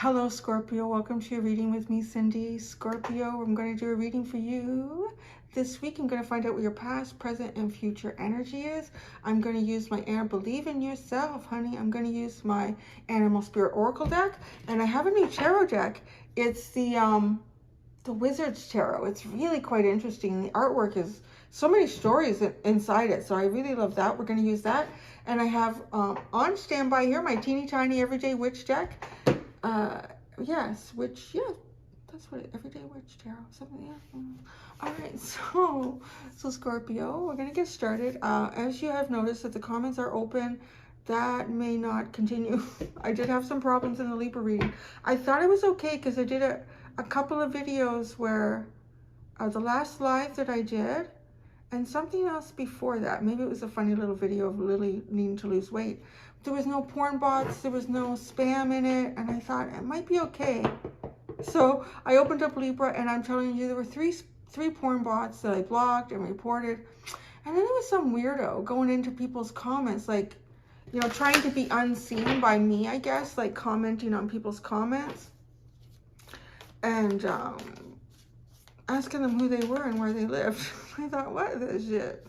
Hello, Scorpio. Welcome to your reading with me, Cindy. Scorpio, I'm going to do a reading for you. This week, I'm going to find out what your past, present, and future energy is. I'm going to use my Believe in Yourself, honey. I'm going to use my Animal Spirit Oracle deck. And I have a new tarot deck. It's the Wizard's Tarot. It's really quite interesting. The artwork is so many stories inside it. So I really love that. We're going to use that. And I have on standby here my teeny tiny everyday witch deck. Yes, which, yeah, that's what everyday witch tarot, something, yeah. All right, so Scorpio, we're going to get started. As you have noticed that the comments are open, that may not continue. I did have some problems in the Libra reading. I thought it was okay because I did a couple of videos where the last live that I did and something else before that. Maybe it was a funny little video of Lily needing to lose weight. There was no porn bots, there was no spam in it, and I thought it might be okay. So I opened up Libra, and I'm telling you, there were three porn bots that I blocked and reported. And then there was some weirdo going into people's comments, like, you know, trying to be unseen by me, I guess, like commenting on people's comments. And asking them who they were and where they lived. I thought, what is this shit?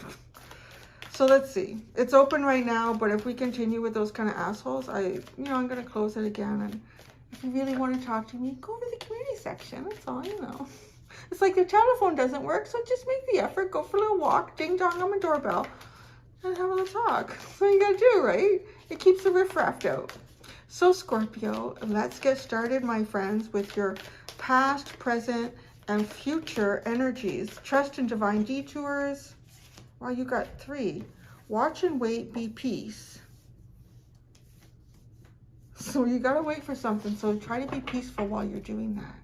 So let's see. It's open right now, but if we continue with those kind of assholes, I'm going to close it again. And if you really want to talk to me, go to the community section. That's all, you know. It's like the telephone doesn't work, so just make the effort. Go for a little walk, ding dong on my doorbell, and have a little talk. That's all you got to do, right? It keeps the riffraff out. So Scorpio, let's get started, my friends, with your past, present, and future energies. Trust in divine detours. Well, you got 3. Watch and wait, be peace. So you got to wait for something. So try to be peaceful while you're doing that.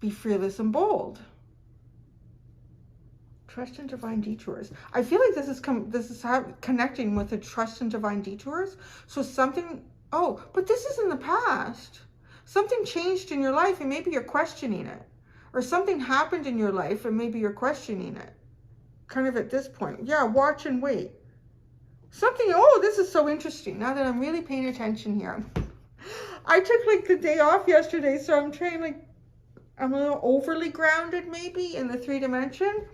Be fearless and bold. Trust in divine detours. I feel like this is connecting with the trust in divine detours. So something, oh, but this is in the past. Something changed in your life and maybe you're questioning it. Or something happened in your life and maybe you're questioning it. Kind of at this point. Yeah, watch and wait. Something, oh, this is so interesting. Now that I'm really paying attention here. I took like the day off yesterday, so I'm trying, like, I'm a little overly grounded maybe in the 3-dimension.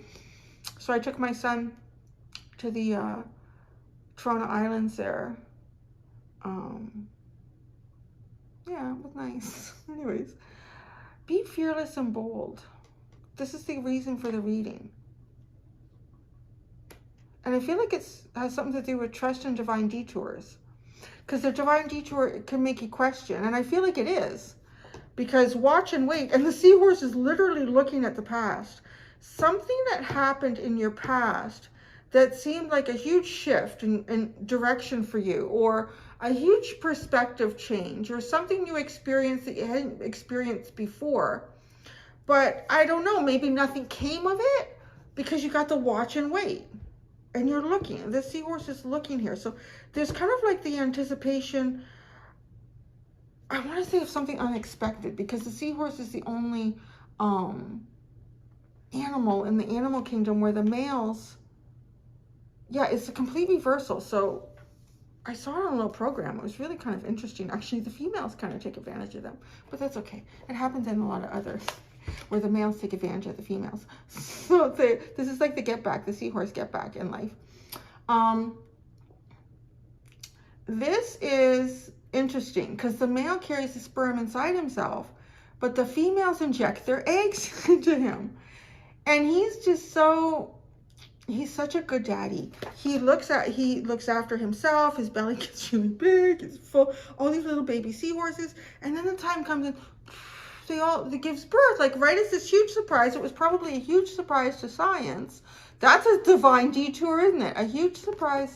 So I took my son to the Toronto Islands there. Yeah, it was nice. Anyways, be fearless and bold. This is the reason for the reading. And I feel like it has something to do with trust and divine detours. Because the divine detour can make you question. And I feel like it is. Because watch and wait. And the seahorse is literally looking at the past. Something that happened in your past that seemed like a huge shift in direction for you. Or a huge perspective change. Or something you experienced that you hadn't experienced before. But I don't know. Maybe nothing came of it. Because you got to watch and wait. And you're looking. The seahorse is looking here. So there's kind of like the anticipation. I want to say of something unexpected. Because the seahorse is the only animal in the animal kingdom where the males, yeah, it's a complete reversal. So I saw it on a little program. It was really kind of interesting. Actually, the females kind of take advantage of them. But that's okay. It happens in a lot of others where the males take advantage of the females. So this is like the get back, the seahorse get back in life. This is interesting because the male carries the sperm inside himself, but the females inject their eggs into him. And he's just so, he's such a good daddy. He looks after himself. His belly gets really big. It's full, all these little baby seahorses. And then the time comes in, they gives birth, like right as this huge surprise. It was probably a huge surprise to science. That's a divine detour, isn't it? A huge surprise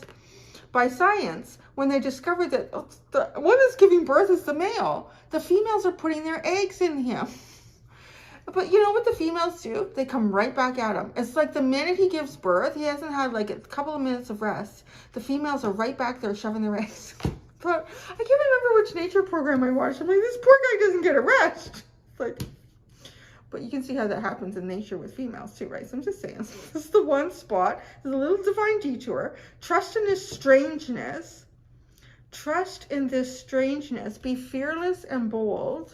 by science when they discovered that the one that's giving birth is the male. The females are putting their eggs in him. But you know what the females do? They come right back at him. It's like the minute he gives birth, he hasn't had like a couple of minutes of rest. The females are right back there shoving their eggs. But I can't remember which nature program I watched. I'm like, this poor guy doesn't get a rest. Like, but you can see how that happens in nature with females too, right? So I'm just saying, this is the one spot. There's a little divine detour. Trust in this strangeness. Trust in this strangeness. Be fearless and bold.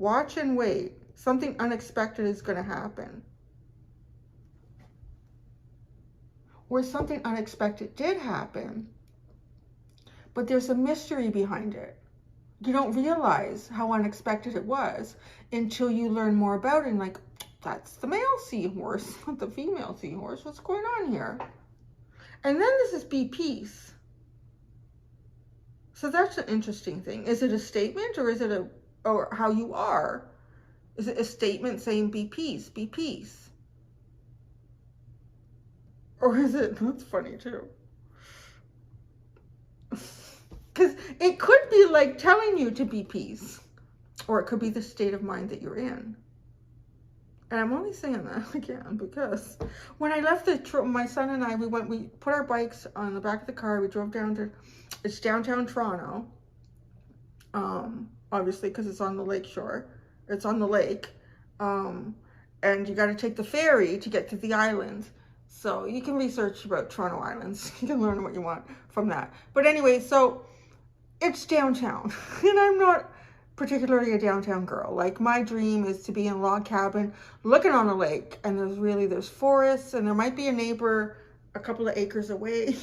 Watch and wait. Something unexpected is going to happen. Or something unexpected did happen, but there's a mystery behind it. You don't realize how unexpected it was until you learn more about it. And like, that's the male seahorse, not the female seahorse. What's going on here? And then this is be peace. So that's an interesting thing. Is it a statement, or is it or how you are? Is it a statement saying be peace, be peace? Or is it, that's funny too. Because it could be like telling you to be peace, or it could be the state of mind that you're in. And I'm only saying that again because when I left my son and I, we put our bikes on the back of the car. We drove down to, it's downtown Toronto, obviously because it's on the lake shore. It's on the lake, and you got to take the ferry to get to the island. So you can research about Toronto Islands. You can learn what you want from that. But anyway, so it's downtown, and I'm not particularly a downtown girl. Like, my dream is to be in a log cabin looking on a lake, and there's forests, and there might be a neighbor a couple of acres away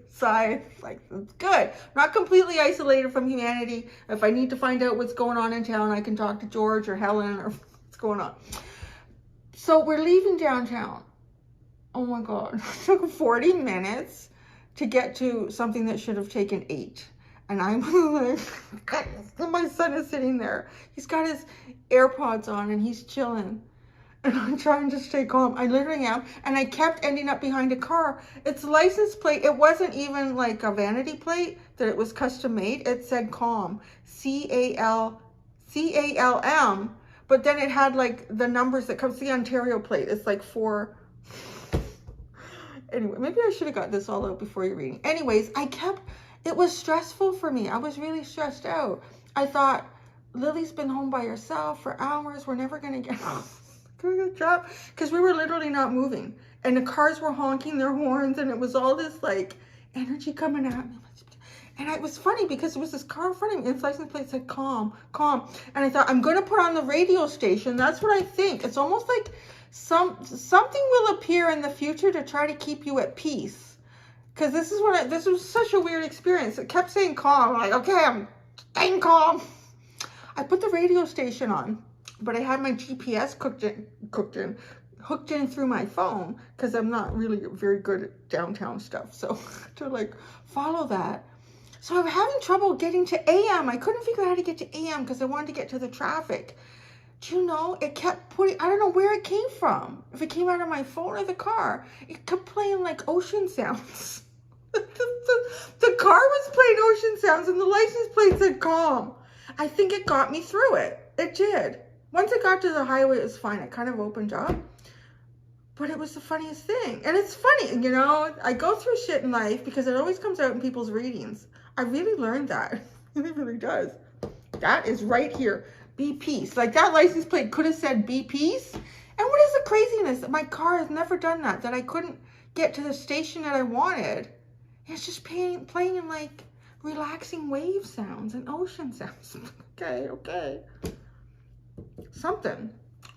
side. Like, it's good. Not completely isolated from humanity. If I need to find out what's going on in town, I can talk to George or Helen or what's going on. So we're leaving downtown. Oh my God, it took 40 minutes to get to something that should have taken 8. And I'm like, my son is sitting there. He's got his AirPods on and he's chilling. And I'm trying to stay calm. I literally am. And I kept ending up behind a car. Its license plate, it wasn't even like a vanity plate that it was custom made. It said calm, C-A-L-M. But then it had like the numbers that comes, the Ontario plate. It's like 4. Anyway, maybe I should have got this all out before you're reading. Anyways, it was stressful for me. I was really stressed out. I thought, Lily's been home by herself for hours. We're never going to get trapped. Because we were literally not moving. And the cars were honking their horns. And it was all this like energy coming at me. And it was funny because it was this car in front of me. Its license plate said calm, calm. And I thought, I'm going to put on the radio station. That's what I think. It's almost like something will appear in the future to try to keep you at peace. Because this was such a weird experience. It kept saying calm. I'm like, okay, I'm staying calm. I put the radio station on, but I had my GPS hooked in through my phone because I'm not really very good at downtown stuff. So to like follow that. So I'm having trouble getting to AM. I couldn't figure out how to get to AM because I wanted to get to the traffic. Do you know, it kept putting, I don't know where it came from. If it came out of my phone or the car, it kept playing like ocean sounds. The car was playing ocean sounds and the license plate said calm. I think it got me through it. It did. Once it got to the highway, it was fine. It kind of opened up. But it was the funniest thing. And it's funny, you know, I go through shit in life because it always comes out in people's readings. I really learned that. It really does. That is right here. Be peace. Like, that license plate could have said be peace. And what is the craziness? My car has never done that. That I couldn't get to the station that I wanted. It's just playing in like relaxing wave sounds and ocean sounds. Okay. Something.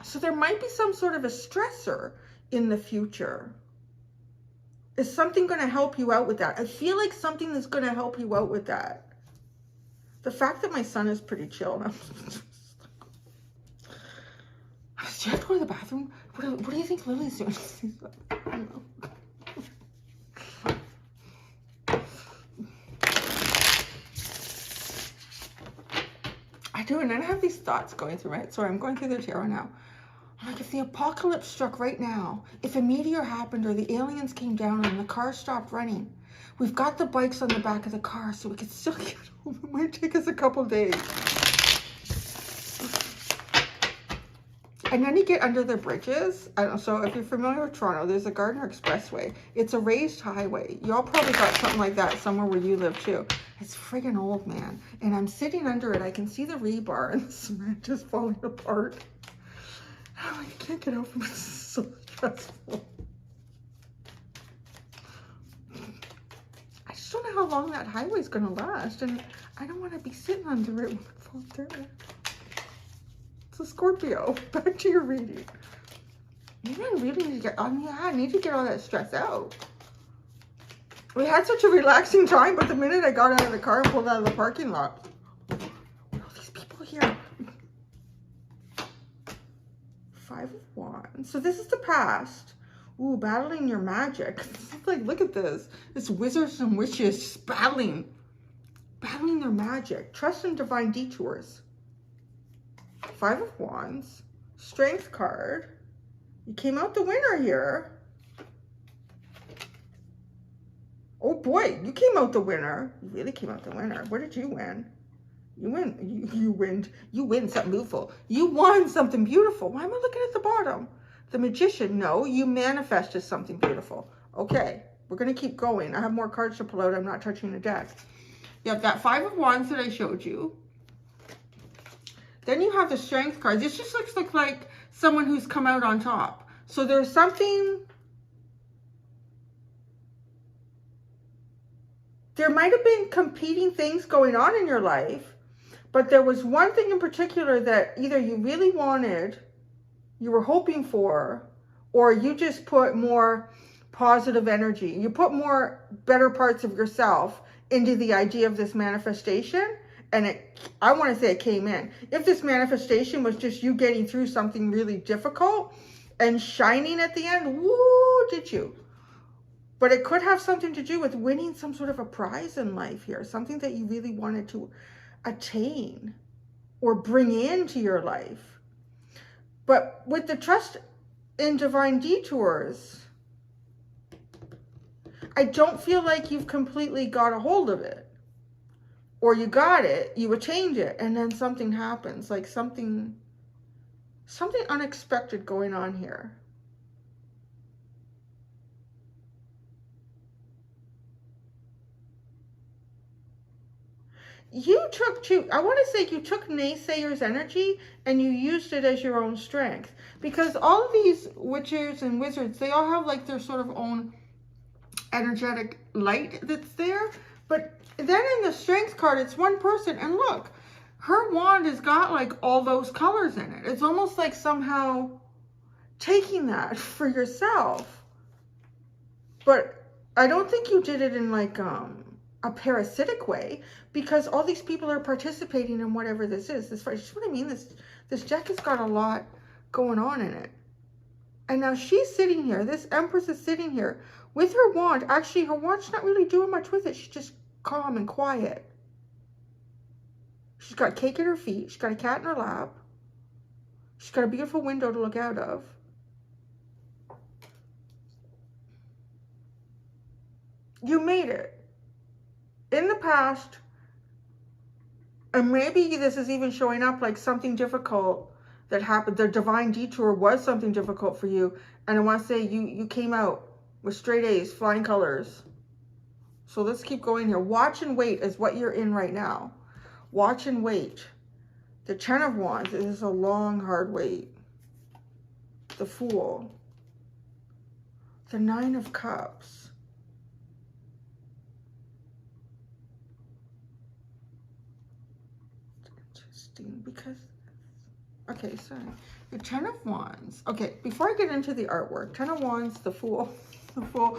So there might be some sort of a stressor in the future. Is something going to help you out with that? I feel like something is going to help you out with that. The fact that my son is pretty chill. Do you have to go to the bathroom? What do you think Lily's doing? I don't know. I do, and then I have these thoughts going through my head. Sorry, I'm going through the tarot now. I'm like, if the apocalypse struck right now, if a meteor happened or the aliens came down and the car stopped running, we've got the bikes on the back of the car so we can still get home. It might take us a couple days. And then you get under the bridges. So if you're familiar with Toronto, there's a Gardiner Expressway. It's a raised highway. Y'all probably got something like that somewhere where you live too. It's friggin' old, man. And I'm sitting under it. I can see the rebar and the cement just falling apart. I'm like, I can't get over it. It's so stressful. I just don't know how long that highway's gonna last. And I don't want to be sitting under it when it falls down. So Scorpio, back to your reading. You really need to get, I need to get all that stress out. We had such a relaxing time, but the minute I got out of the car and pulled out of the parking lot, all these people here. 5 of Wands. So this is the past. Ooh, battling your magic. This is like, look at this. It's wizards and witches battling their magic. Trust in divine detours. 5 of Wands. Strength card. You came out the winner here. Oh boy, you came out the winner. You really came out the winner. What did you win? You win something beautiful. You won something beautiful. Why am I looking at the bottom? The Magician. No, you manifested something beautiful. Okay, we're going to keep going. I have more cards to pull out. I'm not touching the deck. You have that 5 of Wands that I showed you. Then you have the Strength card. This just looks like someone who's come out on top. So there's something... There might have been competing things going on in your life, but there was one thing in particular that either you really wanted, you were hoping for, or you just put more positive energy. You put more better parts of yourself into the idea of this manifestation, and I want to say it came in. If this manifestation was just you getting through something really difficult and shining at the end, woo, did you? But it could have something to do with winning some sort of a prize in life here, something that you really wanted to attain or bring into your life. But with the trust in divine detours, I don't feel like you've completely got a hold of it. Or you got it, you attained it, and then something happens, like something unexpected going on here. You took I want to say you took naysayers' energy and you used it as your own strength. Because all of these witches and wizards, they all have like their sort of own energetic light that's there. But then in the Strength card, it's one person. And look, her wand has got like all those colors in it. It's almost like somehow taking that for yourself. But I don't think you did it in like a parasitic way, because all these people are participating in whatever this is. This, what I mean, this deck has got a lot going on in it. And now she's sitting here, this Empress is sitting here with her wand. Actually, her wand's not really doing much with it. She's just calm and quiet. She's got cake at her feet. She's got a cat in her lap. She's got a beautiful window to look out of. You made it. In the past, and maybe this is even showing up like something difficult that happened. The divine detour was something difficult for you. And I want to say you came out with straight A's, flying colors. So let's keep going here. Watch and wait is what you're in right now. Watch and wait. The 10 of Wands is a long, hard wait. The Fool. The 9 of Cups. Because, okay, sorry. The 10 of Wands. Okay, before I get into the artwork, 10 of Wands, the Fool, the Fool.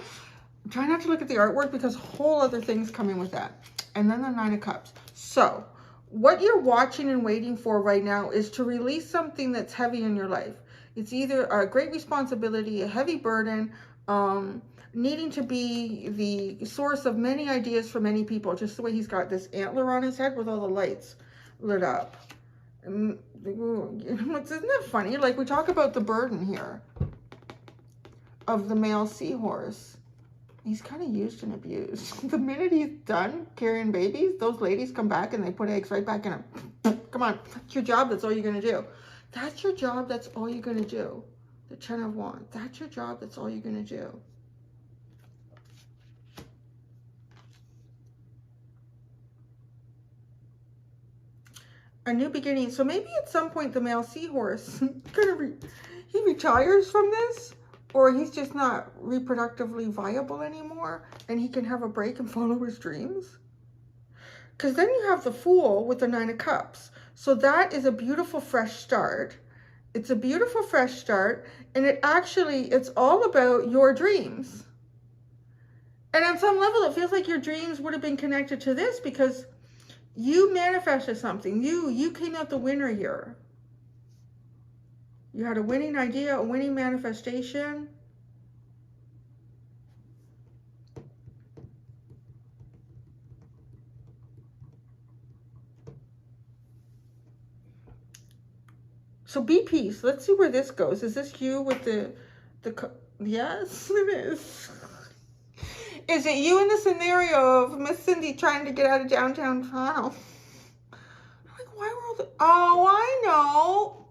Try not to look at the artwork because whole other things come in with that. And then the 9 of Cups. So, what you're watching and waiting for right now is to release something that's heavy in your life. It's either a great responsibility, a heavy burden, needing to be the source of many ideas for many people. Just the way he's got this antler on his head with all the lights lit up. And isn't that funny? Like, we talk about the burden here of the male seahorse. He's kind of used and abused. The minute he's done carrying babies, those ladies come back and they put eggs right back in him. Come on, that's your job, that's all you're going to do. That's your job, that's all you're going to do. The 10 of Wands, that's your job, that's all you're going to do. A new beginning. So maybe at some point the male seahorse he retires from this, or he's just not reproductively viable anymore and he can have a break and follow his dreams. Because then you have the Fool with the 9 of Cups. So that is a beautiful fresh start. It's a beautiful fresh start. And it's all about your dreams. And on some level, it feels like your dreams would have been connected to this because you manifested something. You came out the winner here. You had a winning idea, a winning manifestation. So be peace. Let's see where this goes. Is this you with the yes, it is. Is it you in the scenario of Miss Cindy trying to get out of downtown Toronto? Like, why were all the... Oh, I know.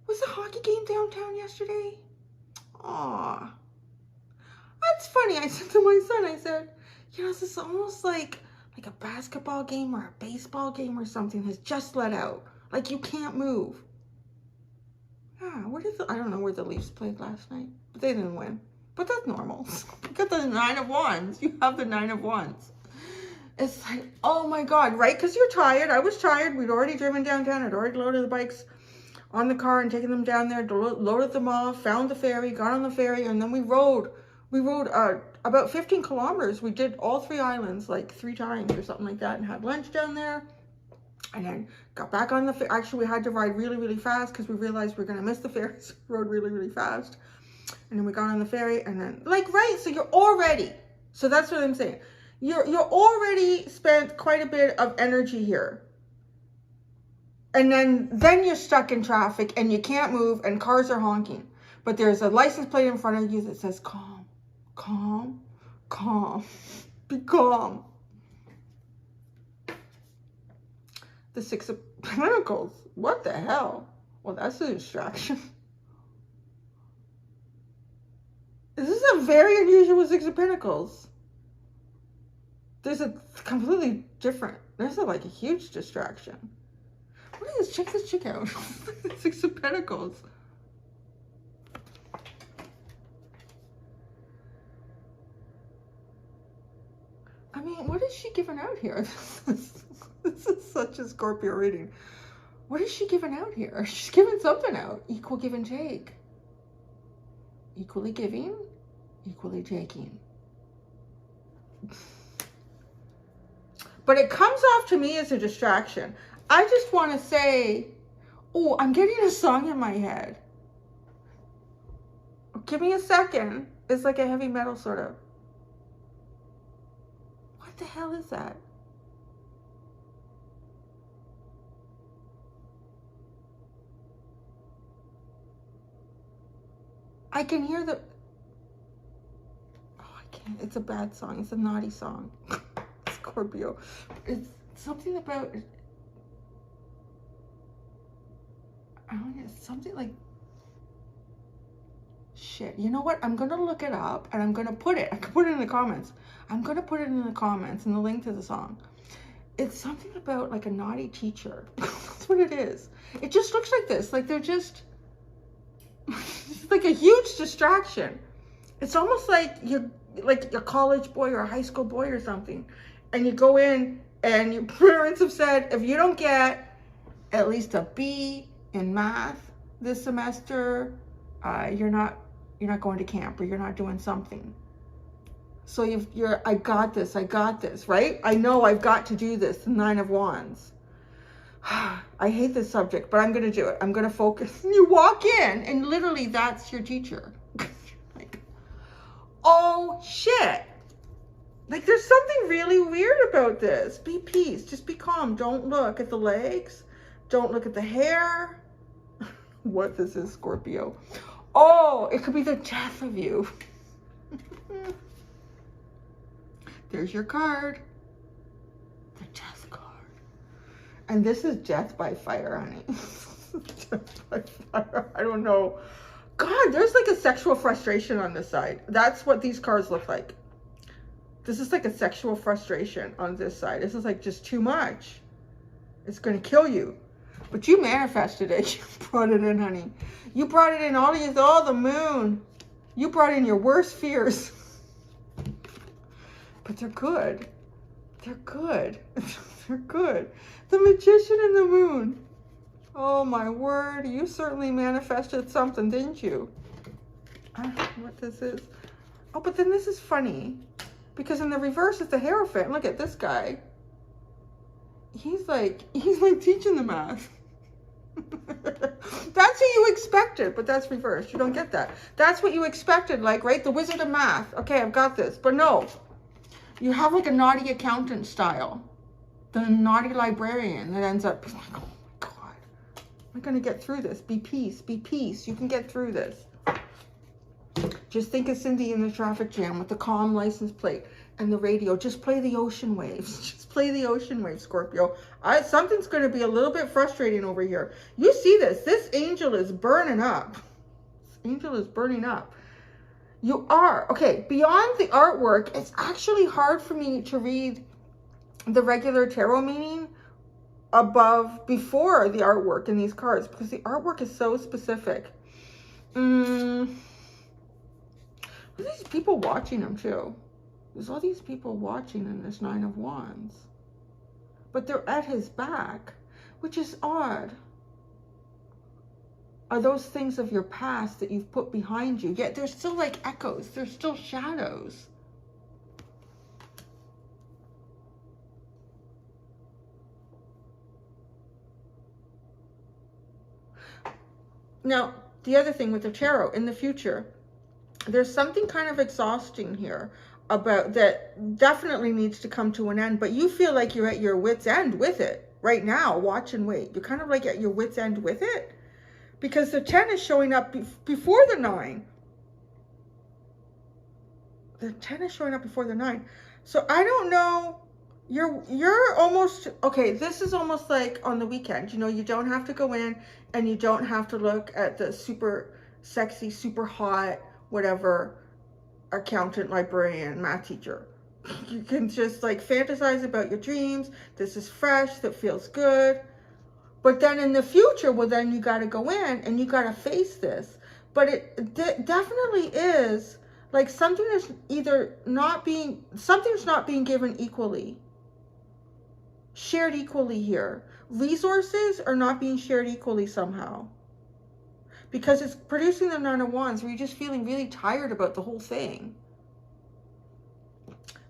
Was the hockey game downtown yesterday? Aw. That's funny. I said to my son, I said, you know, this is almost like a basketball game or a baseball game or something has just let out. Like, you can't move. Yeah, I don't know where the Leafs played last night, but they didn't win. But that's normal. You got the 9 of Wands. You have the 9 of Wands. It's like, oh my God, right? Because you're tired. I was tired. We'd already driven downtown. I'd already loaded the bikes on the car and taken them down there, loaded them off, found the ferry, got on the ferry, and then we rode about 15 kilometers. We did all 3 islands like 3 times or something like that and had lunch down there. And then got back on the ferry. Actually, we had to ride really, really fast because we realized we were going to miss the ferry. So we rode really, really fast. And then we got on the ferry and then, like, right, so you're already, so that's what I'm saying. You're already spent quite a bit of energy here. And then you're stuck in traffic and you can't move and cars are honking. But there's a license plate in front of you that says, calm, calm, calm, be calm. The 6 of Pentacles. What the hell? Well, that's a distraction. This is a very unusual 6 of Pentacles. There's a completely different, there's like a huge distraction. What is this? Check this chick out. 6 of Pentacles. I mean, what is she giving out here? This is such a Scorpio reading. What is she giving out here? She's giving something out. Equal give and take. Equally giving, equally taking. But it comes off to me as a distraction. I just want to say, oh, I'm getting a song in my head. Give me a second. It's like a heavy metal sort of. What the hell is that? I can hear the... Oh, I can't. It's a bad song. It's a naughty song. Scorpio. It's something about... I don't know. It's something like... Shit. You know what? I'm going to look it up and I'm going to put it. I can put it in the comments. I'm going to put it in the comments and the link to the song. It's something about like a naughty teacher. That's what it is. It just looks like this. Like they're just... It's like a huge distraction. It's almost like you're like a college boy or a high school boy or something. And you go in and your parents have said, if you don't get at least a B in math this semester, you're not going to camp or you're not doing something. So I got this, right? I know I've got to do this, the 9 of Wands. I hate this subject, but I'm going to do it. I'm going to focus. You walk in and literally that's your teacher. Like, oh shit. Like there's something really weird about this. Be peace. Just be calm. Don't look at the legs. Don't look at the hair. What this is, Scorpio. Oh, it could be the death of you. There's your card. The death card. And this is death by fire, honey. Death by fire. I don't know. God, there's like a sexual frustration on this side. That's what these cards look like. This is like a sexual frustration on this side. This is like just too much. It's going to kill you. But you manifested it. You brought it in, honey. You brought it in all the moon. You brought in your worst fears. But they're good. They're good. They're good. The Magician and the Moon. Oh my word, you certainly manifested something, didn't you? I don't know what this is. Oh, but then this is funny. Because in the reverse is the Hierophant. Look at this guy. He's like teaching the math. That's who you expected, but that's reversed. You don't get that. That's what you expected, like, right? The Wizard of Math. Okay, I've got this. But no. You have like a naughty accountant style. The naughty librarian that ends up like, oh my God. I'm going to get through this. Be peace. Be peace. You can get through this. Just think of Cindy in the traffic jam with the calm license plate and the radio. Just play the ocean waves. Just play the ocean waves, Scorpio. Something's going to be a little bit frustrating over here. You see this. This angel is burning up. This angel is burning up. You are. Okay, beyond the artwork, it's actually hard for me to read the regular tarot meaning before the artwork in these cards because the artwork is so specific. There's these people watching him too. There's all these people watching in this Nine of Wands. But they're at his back, which is odd. Are those things of your past that you've put behind you? Yet there's still like echoes. There's still shadows. Now, the other thing with the tarot, in the future, there's something kind of exhausting here about that definitely needs to come to an end, but you feel like you're at your wit's end with it right now. Watch and wait. You're kind of like at your wit's end with it because the 10 is showing up before the 9. The 10 is showing up before the 9. So I don't know. You're almost, okay, this is almost like on the weekend. You know, you don't have to go in and you don't have to look at the super sexy, super hot, whatever, accountant, librarian, math teacher. You can just like fantasize about your dreams. This is fresh, that feels good. But then in the future, well, then you got to go in and you got to face this. But it definitely is like something is either something's not being given equally. Shared equally here. Resources are not being shared equally somehow. Because it's producing the Nine of Wands where you're just feeling really tired about the whole thing.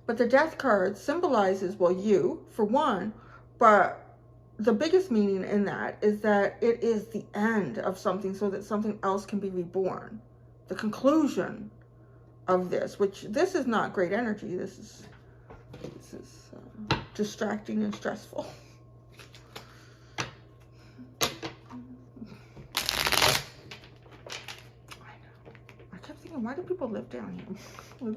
But the Death card symbolizes, well, you, for one, but the biggest meaning in that is that it is the end of something so that something else can be reborn. The conclusion of this, which this is not great energy. This is distracting and stressful. Why do people live down here? Some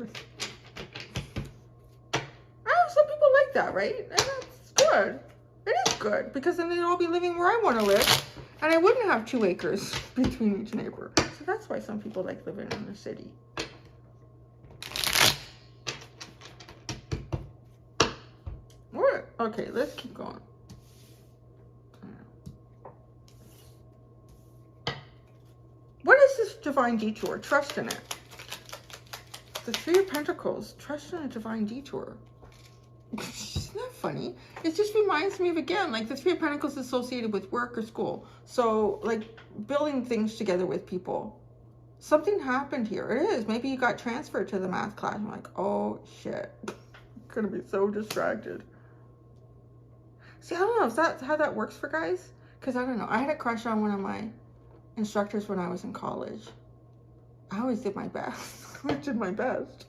people like that, right? And that's good. It is good because then they'd all be living where I want to live and I wouldn't have 2 acres between each neighbor. So that's why some people like living in the city. Okay, let's keep going. What is this divine detour? Trust in it. The 3 of Pentacles. Trust in a divine detour. Isn't that funny? It just reminds me of, again, like the 3 of Pentacles associated with work or school. So, like, building things together with people. Something happened here. It is. Maybe you got transferred to the math class. I'm like, oh, shit. I'm going to be so distracted. See, I don't know. Is that how that works for guys? Because I don't know. I had a crush on one of my instructors when I was in college. I always did my best. I did my best.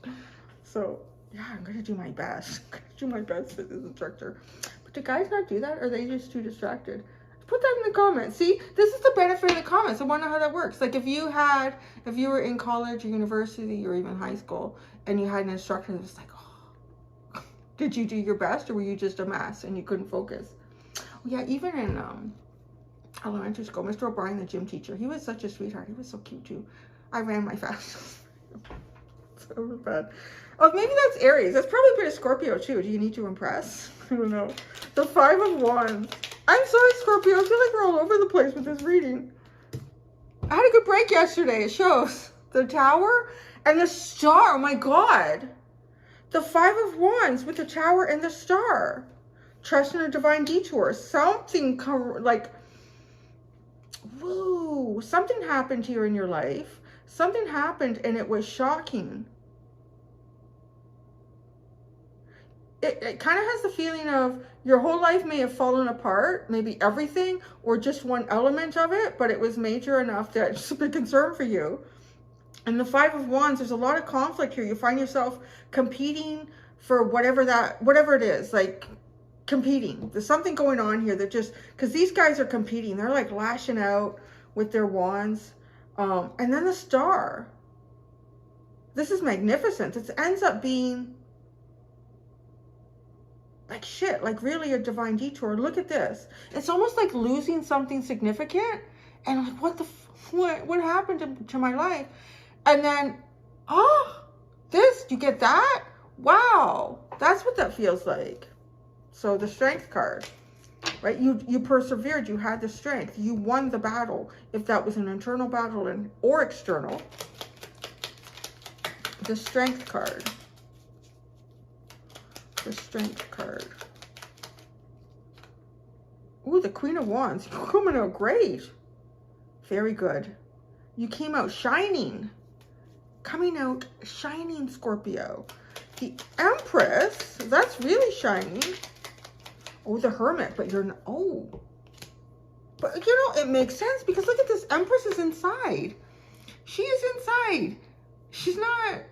So, yeah, I'm going to do my best. I'm going to do my best for this instructor. But do guys not do that? Or are they just too distracted? Put that in the comments. See, this is the benefit of the comments. I want to know how that works. Like if you were in college or university or even high school and you had an instructor that was like, oh, did you do your best or were you just a mess and you couldn't focus? Yeah, even in elementary school, Mr. O'Brien, the gym teacher, he was such a sweetheart. He was so cute too. I ran my fastest. So bad. Oh, maybe that's Aries. That's probably a bit of Scorpio too. Do you need to impress? I don't know. The 5 of Wands. I'm sorry, Scorpio. I feel like we're all over the place with this reading. I had a good break yesterday. It shows. The Tower and the Star. Oh my God. The 5 of Wands with the Tower and the Star. Trust in a divine detour. Something like, whoa, something happened here in your life. Something happened and it was shocking. It kind of has the feeling of your whole life may have fallen apart, maybe everything, or just one element of it, but it was major enough that it's a big concern for you. And the Five of Wands, there's a lot of conflict here. You find yourself competing for whatever it is, like competing. There's something going on here that just, because these guys are competing. They're like lashing out with their wands. And then the Star. This is magnificent. It ends up being like shit, like really a divine detour. Look at this. It's almost like losing something significant. And like, what happened to my life? And then, oh, you get that? Wow. That's what that feels like. So the Strength card, right? You persevered. You had the strength. You won the battle. If that was an internal battle or external. The Strength card. The Strength card. Ooh, the Queen of Wands. You're coming out great. Very good. You came out shining. Coming out shining, Scorpio. The Empress. That's really shining. Oh, the Hermit. But you're not. Oh. But, you know, it makes sense because look at this. Empress is inside. She is inside. She's not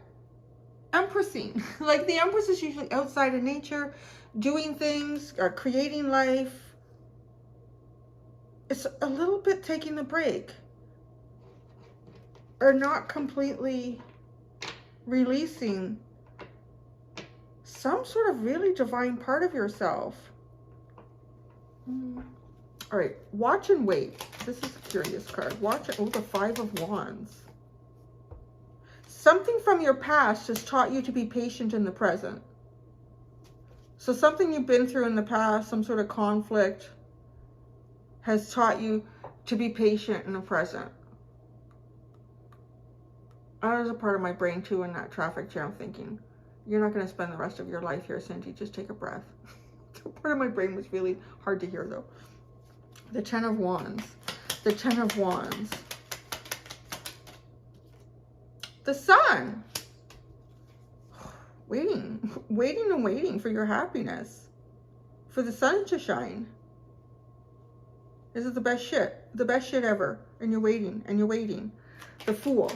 empressing. Like the Empress is usually outside in nature, doing things, creating life. It's a little bit taking a break. Or not completely releasing some sort of really divine part of yourself. All right, watch and wait. This is a curious card. Watch it. Oh, the Five of Wands. Something from your past has taught you to be patient in the present. So something you've been through in the past, some sort of conflict, has taught you to be patient in the present. That was a part of my brain too in that traffic jam thinking, you're not going to spend the rest of your life here, Cindy. Just take a breath. Part of my brain was really hard to hear though. The Ten of Wands. The Ten of Wands. The Sun. Waiting and waiting for your happiness. For the sun to shine. This is the best shit. The best shit ever. And you're waiting and you're waiting. The Fool.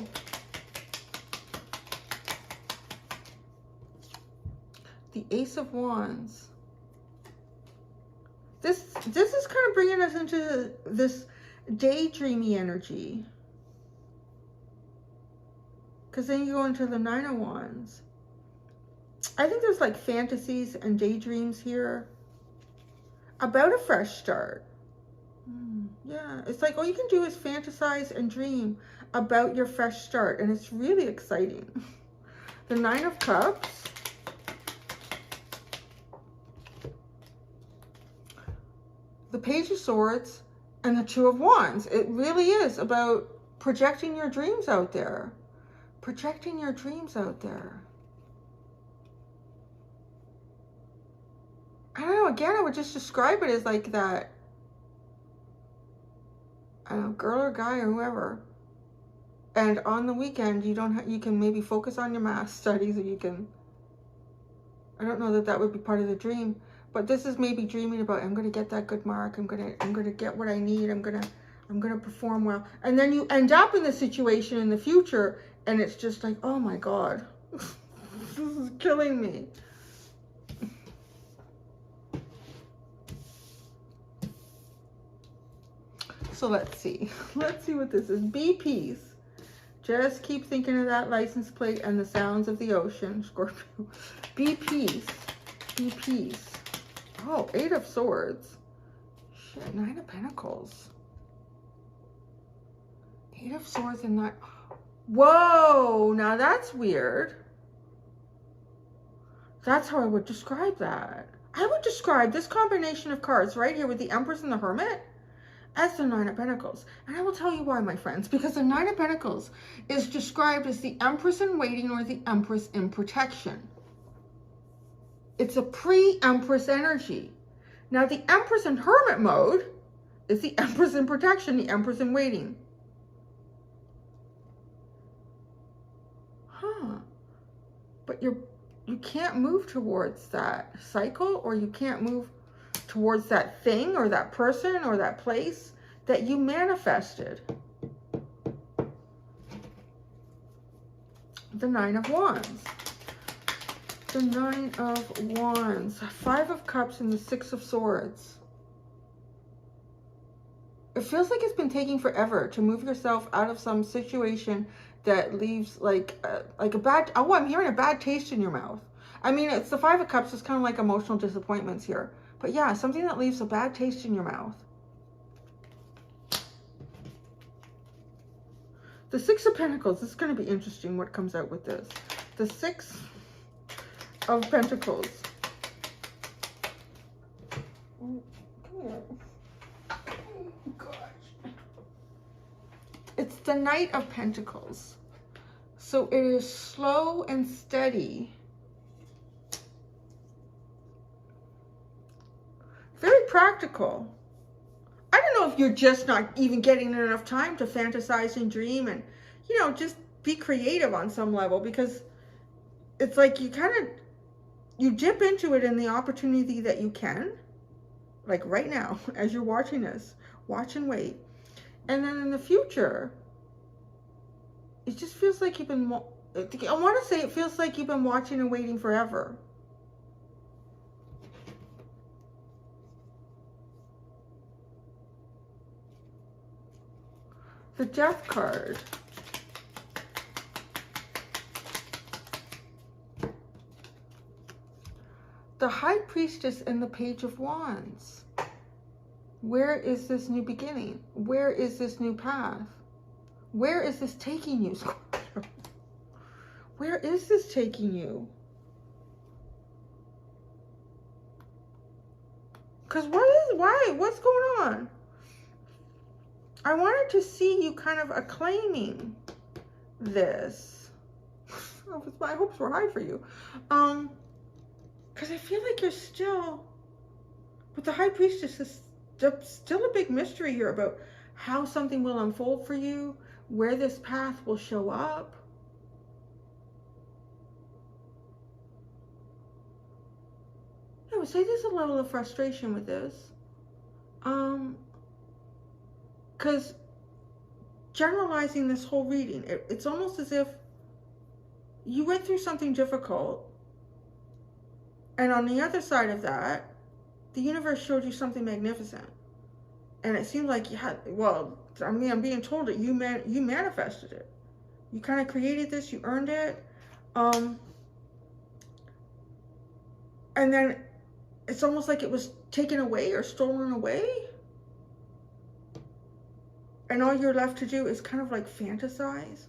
The Ace of Wands. This is kind of bringing us into this daydreamy energy. Because then you go into the Nine of Wands. I think there's like fantasies and daydreams here about a fresh start. Yeah, it's like all you can do is fantasize and dream about your fresh start. And it's really exciting. The Nine of Cups. The Page of Swords and the Two of Wands. It really is about projecting your dreams out there. Projecting your dreams out there. I don't know, again, I would just describe it as like that, I don't know, girl or guy or whoever. And on the weekend, you can maybe focus on your math studies, or you can, I don't know that would be part of the dream. But this is maybe dreaming about, I'm going to get that good mark. I'm going to get what I need. I'm going to perform well. And then you end up in the situation in the future and it's just like, oh my God, this is killing me. So let's see. Let's see what this is. Be peace. Just keep thinking of that license plate and the sounds of the ocean, Scorpio. Be peace. Be peace. Oh, Eight of Swords. Shit, Nine of Pentacles. Eight of Swords and Nine. Whoa, now that's weird. That's how I would describe that. I would describe this combination of cards right here with the Empress and the Hermit as the Nine of Pentacles. And I will tell you why, my friends. Because the Nine of Pentacles is described as the Empress in waiting or the Empress in protection. It's a pre-Empress energy. Now the Empress in hermit mode is the Empress in protection, the Empress in waiting. But you can't move towards that cycle, or you can't move towards that thing or that person or that place that you manifested. The Nine of Wands. The Nine of Wands. Five of Cups and the Six of Swords. It feels like it's been taking forever to move yourself out of some situation that leaves like a bad, oh, I'm hearing a bad taste in your mouth. I mean, it's the Five of Cups. It's kind of like emotional disappointments here. But yeah, something that leaves a bad taste in your mouth. The Six of Pentacles. This is going to be interesting what comes out with this. The Six of Pentacles. Come here. Oh, gosh. It's the Knight of Pentacles. So it is slow and steady. Very practical. I don't know if you're just not even getting enough time to fantasize and dream and, you know, just be creative on some level, because it's like you dip into it in the opportunity that you can, like right now, as you're watching this, watch and wait. And then in the future, it just feels like you've been, I want to say it feels like you've been watching and waiting forever. The Death card. The High Priestess and the Page of Wands. Where is this new beginning? Where is this new path? Where is this taking you, Scorpio? Where is this taking you? Because what's going on? I wanted to see you kind of acclaiming this. My hopes were high for you. Because I feel like you're still, with the High Priestess, is still a big mystery here about how something will unfold for you, where this path will show up. I would say there's a level of frustration with this. Because generalizing this whole reading, it's almost as if you went through something difficult, and on the other side of that, the universe showed you something magnificent. And it seemed like you had, well, I mean, I'm being told that you manifested it. You kind of created this, you earned it. And then it's almost like it was taken away or stolen away. And all you're left to do is kind of like fantasize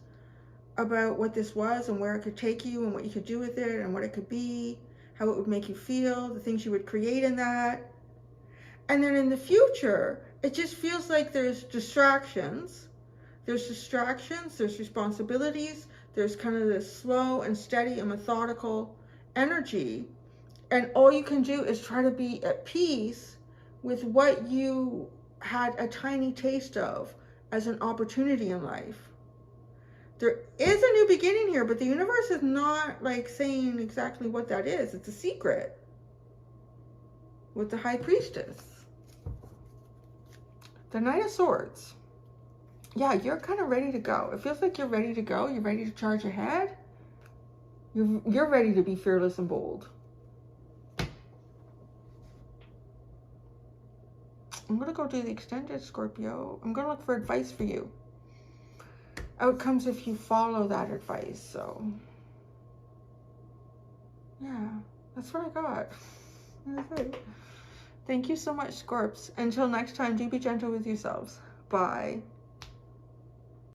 about what this was and where it could take you and what you could do with it and what it could be, how it would make you feel, the things you would create in that. And then in the future, it just feels like there's distractions. There's distractions, there's responsibilities, there's kind of this slow and steady and methodical energy. And all you can do is try to be at peace with what you had a tiny taste of as an opportunity in life. There is a new beginning here, but the universe is not like saying exactly what that is. It's a secret with the High Priestess. The Knight of Swords. Yeah, you're kind of ready to go. It feels like you're ready to go. You're ready to charge ahead. You're ready to be fearless and bold. I'm going to go do the extended, Scorpio. I'm going to look for advice for you. Outcomes if you follow that advice. So, yeah, that's what I got. That's it. Thank you so much, Scorps. Until next time, do be gentle with yourselves. Bye.